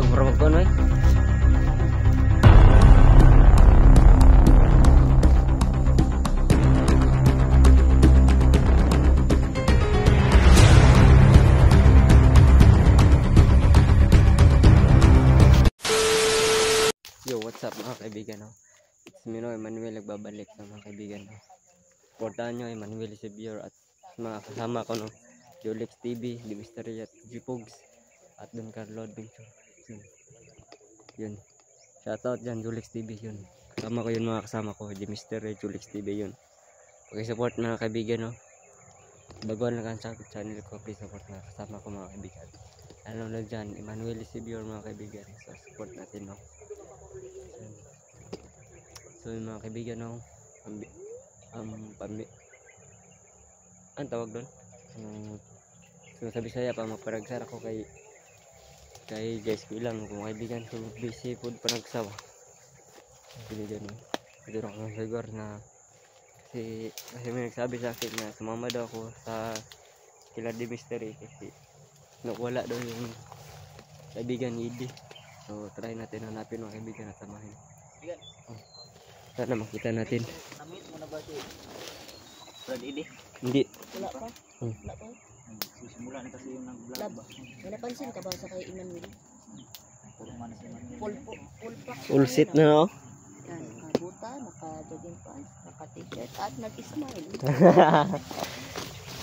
Agmura ko noy. Yo, what's up mga kaibigan, no? It's me, no, Emmanuel, nagbabalik sa mga kaibigan, no? Supportahan nyo, Emmanuel Sevior at mga kasama ko, no? Julix TV, The Mystery at G-Pogs at Don Carlo Adventure. Yun. Shoutout dyan, Julix TV, yun. Kasama ko yun, mga kasama ko, The Mystery, Julix TV, yun. Support mga kaibigan, no? Baguhan lang ang channel ko, please support mga kasama ko, mga kaibigan. Ano na dyan, Emmanuel Sevior, mga kaibigan. So, support natin, no? So yung mga kaibigan, no, ang tawag doon, so sabi saya pa magparagsara ko kay guys ko ilang kung kaibigan so busy food panagsawa kaibigan, no. Ito na akong siguro na kasi may nagsabi sa akin na sumama daw ako sa kila The Mystery kasi wala daw yung kaibigan ni Idi. So try natin hanapin mga kaibigan at samahin. Sana makita natin. Namit mo na ba si Brad Idi? Hindi. Wala pa? Wala pa? Simula na kasi yung nag-vlog ba? May napansin ka ba sa kay Emmanuel? Puro man si Emmanuel. Full pack. Full set na, no? Yan, nakabuta, naka-jogging pants, naka-t-shirt, at nag-smile.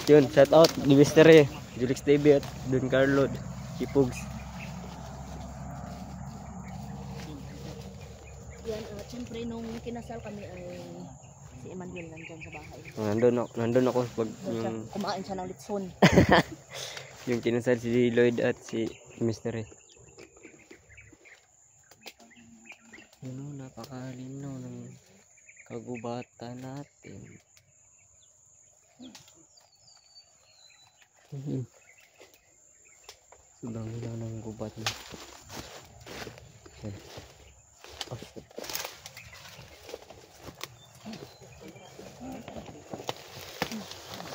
Yun, shout out The Mystery, Julix TV at Don Carlo G-Pogs. Yan, siyempre nung kinasal kami ay si Emmanuel nandyan sa bahay. Nandun ako pag kumain siya ng litson. yung kinasal si Lloyd at si Mystery. Ano, napakalinaw ng kagubatan natin. Sobrang linaw ng gubat na.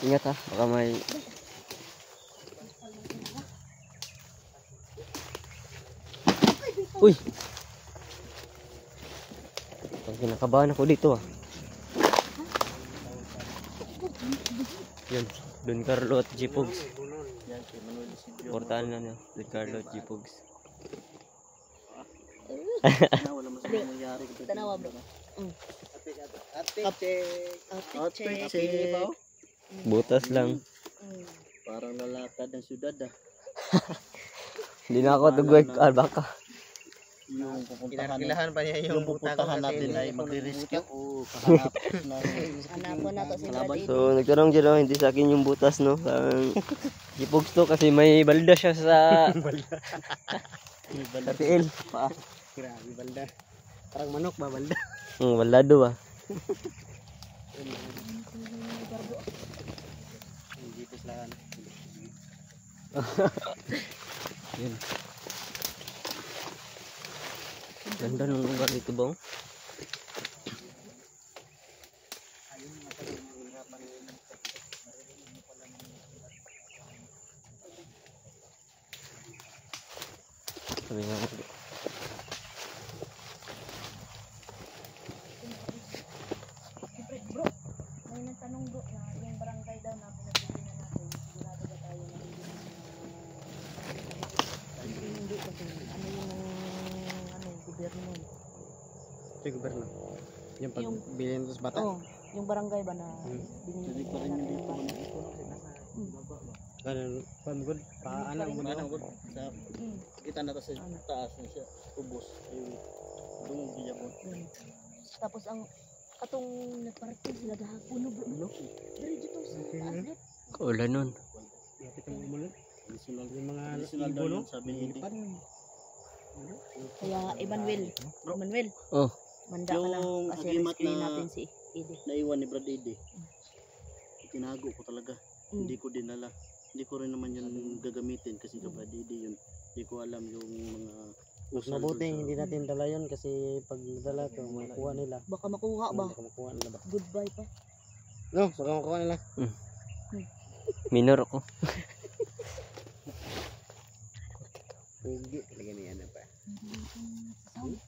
Ingat ha, baka may uy! Pag kinakabahan ako dito ah. Yun, Don Carlo at G-Pogs. Portahan na niya, Don Carlo at G-Pogs. Wala mo sa nangyari. Tanawa bro. Ate check. Butas lang. Parang lalakad ng syudad ah. Hindi na ako tugwag baka. Yung pupuntahan pa niya yung pupuntahan natin ay magre-rescue o kahanap Hanapan na to si Brad Idi. So nagkaroon dyan, no? Hindi sa akin yung butas, no? Parang G-Pogs to kasi may balda siya sa sa tiil. Grabe balda. Parang manok ba balda? Baldado ba? Yun. Ganda ng lugar dito, bang? Sabi nga ako. Bro, may nagtanong bro na yung barangay daw na pinagpipilian natin, sigurado ba tayo na hindi kasi ano yung gobyerno nun? Ito yung gobyerno. Yung pagbilihan ito sa bata? Oo, yung barangay ba na Hindi pa rin yung dito ba na ito? Ganun, pamugod, paana mo na sa kita na sa taas na siya, ubos, ay dumugya mo. Tapos ang katong nagparking sila gahapon no bro. Pero dito sa taas dito. Kaulan nun. Lapit ang umulan. Traditional yung mga ibo no? Sabi ni Kaya Emmanuel. Oh. Manda ka lang Yung kasi agimat rescue na natin si Idi. naiwan ni Brad Idi. Tinago ko talaga. Hindi ko dinala. Hindi ko rin naman yun gagamitin kasi Brad Idi yun. Hindi ko alam yung mga Mas mabuti hindi natin dala yun kasi pag nadala to makuha nila. Baka makuha ba? Baka makuha nila ba? Goodbye pa. No, baka makuha nila. Minor ako. Pugi, talaga niya na pa. sound.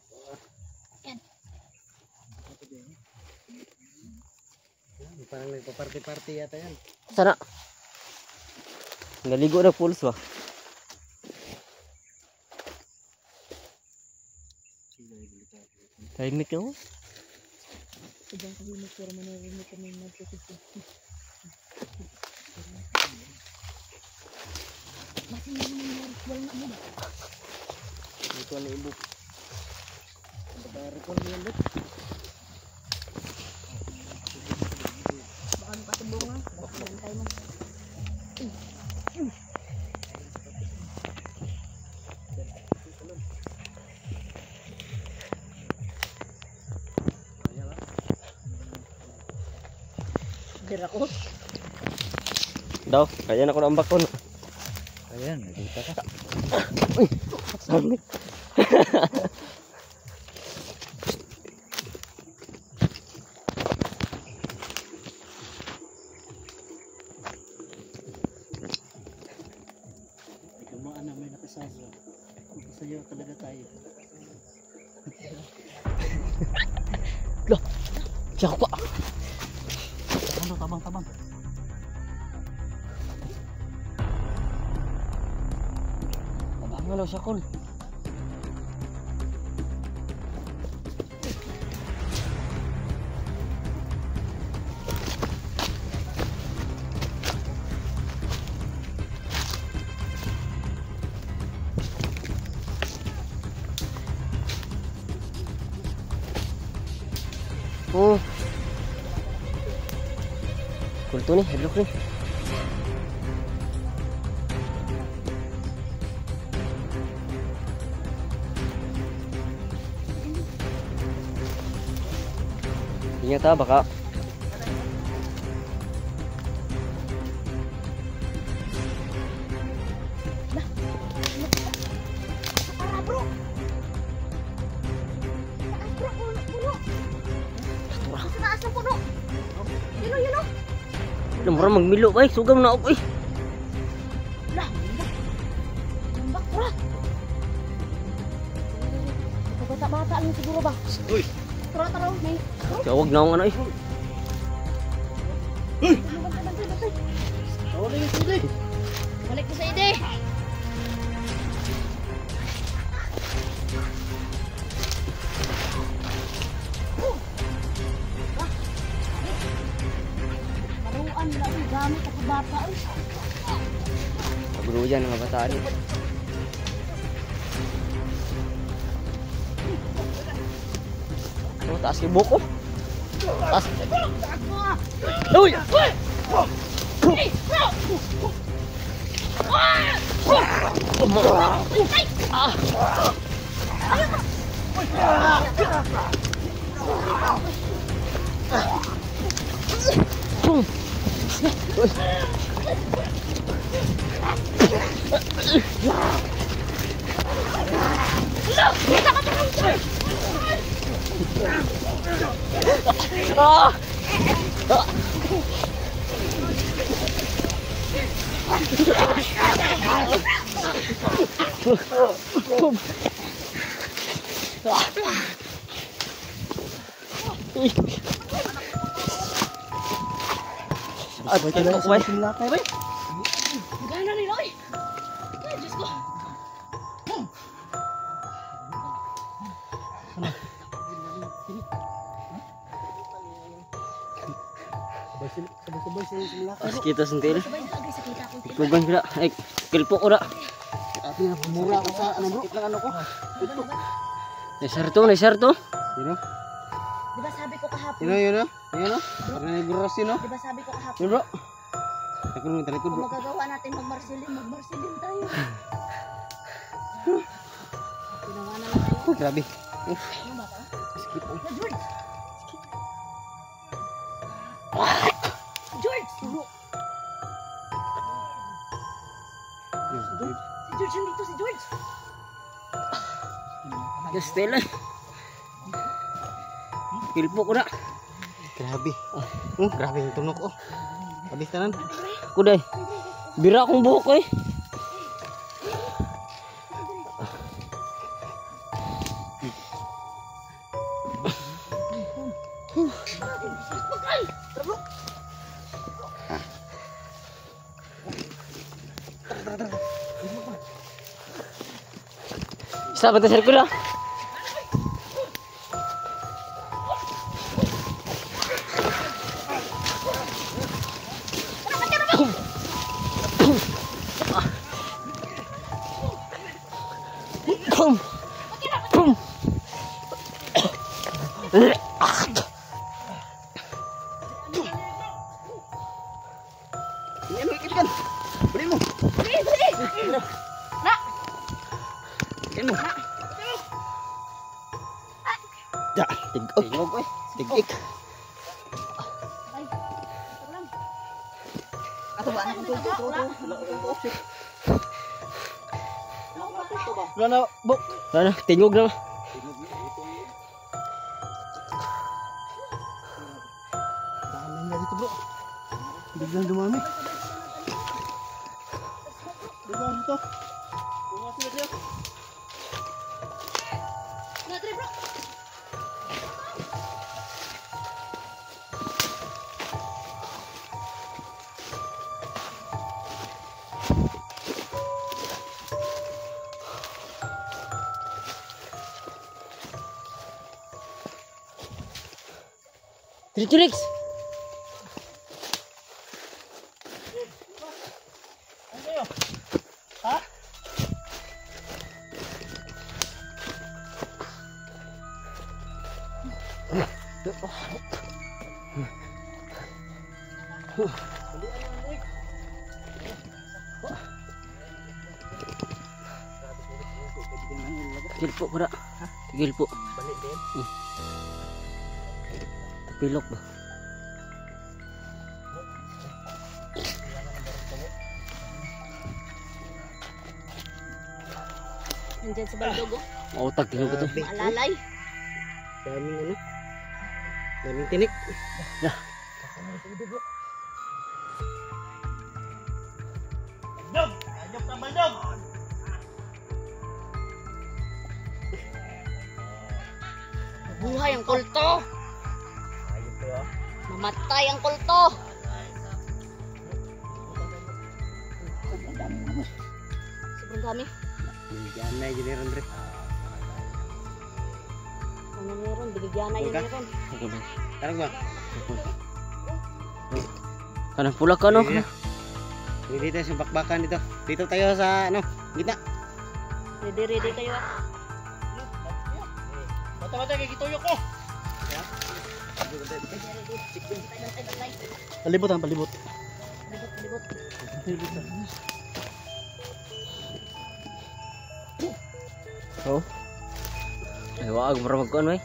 Parang nagpa-party-party yata yan. Sana. Naligo na pools ba? Tahimik ako. Sobrang tahimik pero manarinig kami nagkikita. Masih nangyayari ritual na mo ba? Ito na ibo. Pagka-record yan dito. Baka magpatubungan. Baka nantay mo. Dira ko. Daw, kaya na ko ng bakon. Ayan, nakita ka. Uy, samit. Dumaan na may nakasasya. Masaya talaga tayo. Loh, siya pa. Ano, tabang-tabang. Tabang siya kon. Oh. Kulto nih, headlock nih. Ingat ha, baka Para bro. Taas bro, puno. Sa taas ng puno. Yun o. lumura magmilo ba? Sugam na ako eh. Lah, lambak bro. Bata-bata lang siguro ba? Uy! Tara, may. Tawag na akong ano eh. Bantay. Tawag na yung sili! Balik ko sa ide. Maruan lang ang gamit ako bata. Paguro dyan mga bataan eh. Oh, taas yung buko. Taas. Uy! At kaya ko ba? Gana rin, oy! Ay, Diyos ko! Sabay-sabay sa simula. As kita sentil. Sabay na agay sa kita ko. Tugan kira. Ay, kilpo ko na. Ate na pumura ako sa ano bro. Lang ano ko. Naisar to. Yun o. Di ba sabi ko kahapon? Yun o. Parang nagburas yun o. Di ba sabi ko kahapon? Yun bro. Talikod mo, talikod Kung bro. magagawa natin magmarsilin tayo. Ginawa na lang tayo. Oh, grabe. Ano ba ka? Skip o. Na George! George! Turo! Si George nandito, si George! Stella. Kilpo ko na. Grabe. Grabe yung tunok oh. Habis tanan. Kuday. Bira akong buhok eh. Isa ba ito sirkulo? Boom! Boom! Yan mo ikikan. Balik mo. Dali, dali. Na. Yan mo. Ya, tigog eh. Tigik. Ay. Ito lang. Ato ba? Wala na, bok. Ano, tingog na. Daming na dito bro. Biglang dumami. Diba dito? Bunga sila dito. Na, dali, bro. Triturix. Ha? Tigil po, para. Tigil po. Balik din. Pilok ba? Nandiyan sa baldog, oh. Mautag, tingog ito. Maalalay. Daming ano. Daming tinik. Baldog! Ayok na baldog! Buhay ang kulto. Ayok kayo ah. Mamatay ang kulto. Sobrang dami. Binigyan na yun Andre. Ano meron? Binigyan na yun Bulga? meron. Ako na. Tarang ba? Kanang pula ka, no? Sige. Hindi tayo sa bakbakan dito. Dito tayo sa ano, gitna. Ready kayo, ah. Bata-bata kay gituyok ko. Bantay. Palibot ang palibot. Libot. Oh. Ay, wag mo magkuan, may.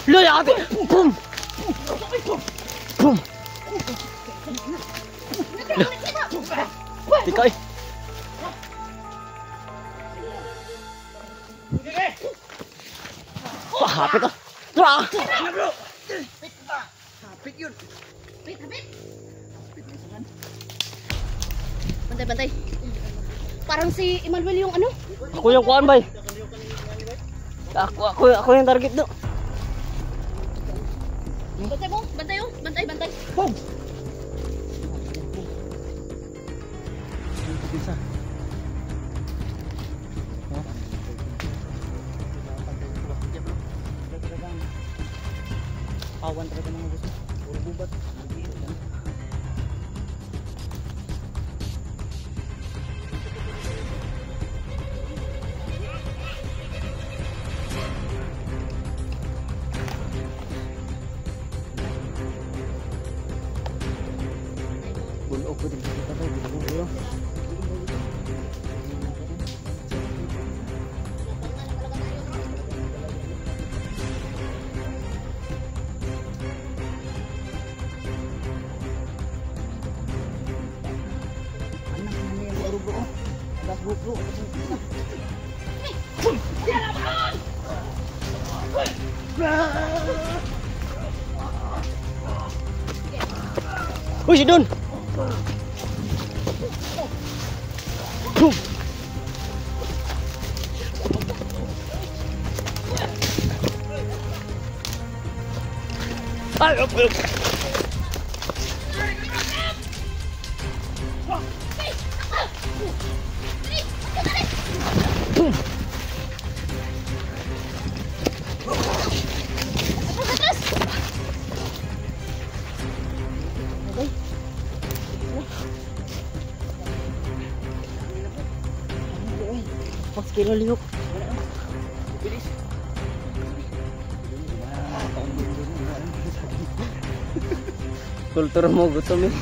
Loy, ate! Boom! Boom! Tikay! Wah, hapit ah! Wah! Hapit yun. Hapit. Bantay. Parang si Emmanuel yung ano? Ako yung kuan, bay! Ako yung target do. Bantay mo, bantay. Boom! Bisa. Awan talaga mga gusto. Puro bubat. Bulok ko din kita tayo, bulok ko. Uy, si Don! Pas kilo liuk. Kultur mo gutom eh.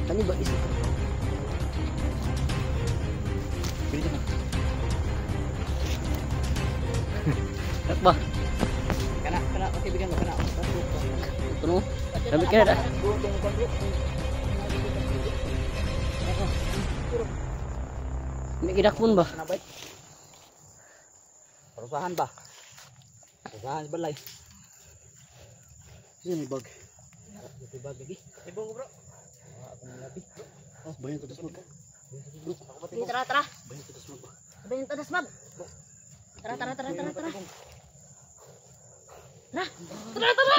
Tani ba isa? Takba. Kana okay bigyan mo kana. Ito no. Sabi ka na. May kidakpon ba? Kana bay. Parusahan ba? Parusahan sa balay. Sino may bag? May bag lagi. Ibong bro. Ako ng labi. Oh, bayan to dasmag. Tara tara. Bayan to dasmag. Bayan tadas mag. Tara tara tara tara tara. Nah, tara tara.